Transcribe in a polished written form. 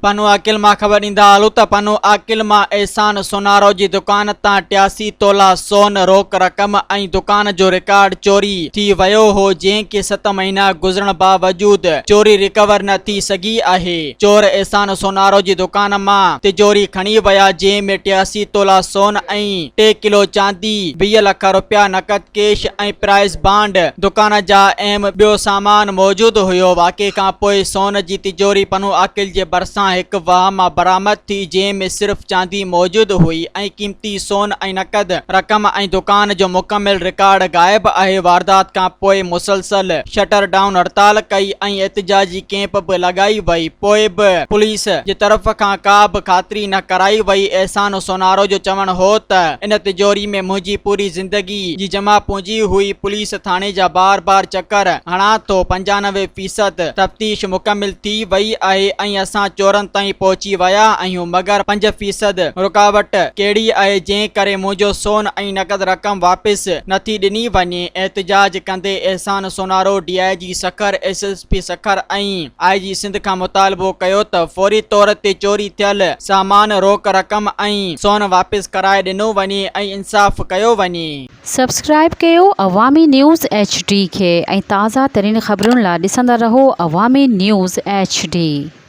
पनो आकिल मां ख़बर ॾींदा हलूं त पनो आकिल मां एहसान सोनारो जी दुकान तां 83 तोला सोन रोक रक़म ऐं दुकान जो रिकॉर्ड चोरी थी वियो हो, जंहिंखे 7 महीना गुज़रण बावजूद चोरी रिकवर न थी सघी आहे। चोर एहसान सोनारो जी दुकान मां तिजोरी खणी विया, जंहिं में 83 तोला सोन ऐं 3 किलो चांदी, 20 लख रुपया नक़द कैश ऐं प्राइस बांड दुकान जा अहम ॿियो सामान मौजूद हुयो। वाक़े खां पोइ सोन जी तिजोरी पनो आकिल जे भरिसां हिकु वाह मां बरामद थी, जंहिं में सिर्फ़ चांदी मौजूद हुई ऐं क़ीमती सोन ऐं नक़द रक़म ऐं दुकान जो मुकमिल रिकॉर्ड गायब आहे। वारदात खां पोइ मुसलसल शटर डाउन हड़ताल कई ऐं एहतिजाजी कैंप बि लॻाई वई। पोइ बि पुलिस जे तरफ़ खां का बि ख़ातिरी न कराई वई। एहसान सोनारो जो चवणु हो त इन तिजोरी में मुंहिंजी पूरी ज़िंदगी जी जमा पूंजी हुई। पुलिस थाणे जा बार बार चकर हणा थो। 95% तफ्तीश मुकमिल थी वई आहे ऐं असां चोरनि ताईं पहुची विया आहियूं, मगर 5% रुकावट कहिड़ी आहे जंहिं करे मुंहिंजो सोन ऐं नक़द रक़म वापसि नथी ॾिनी वञे। एहतिजाज कंदे एहसान सोनारो DIG सखर, SSP सखर ऐं IG सिंध खां मुतालबो कयो त फौरी तौर ते चोरी थियल सामान, रोक रक़म ऐं सोन वापसि कराए ॾिनो वञे ऐं इंसाफ़ कयो वञे। सब्सक्राइब कयो अवामी न्यूज़ HD खे ऐं ताज़ा तरीन ख़बरुनि लाइ ॾिसंदा रहो अवामी न्यूज़ HD।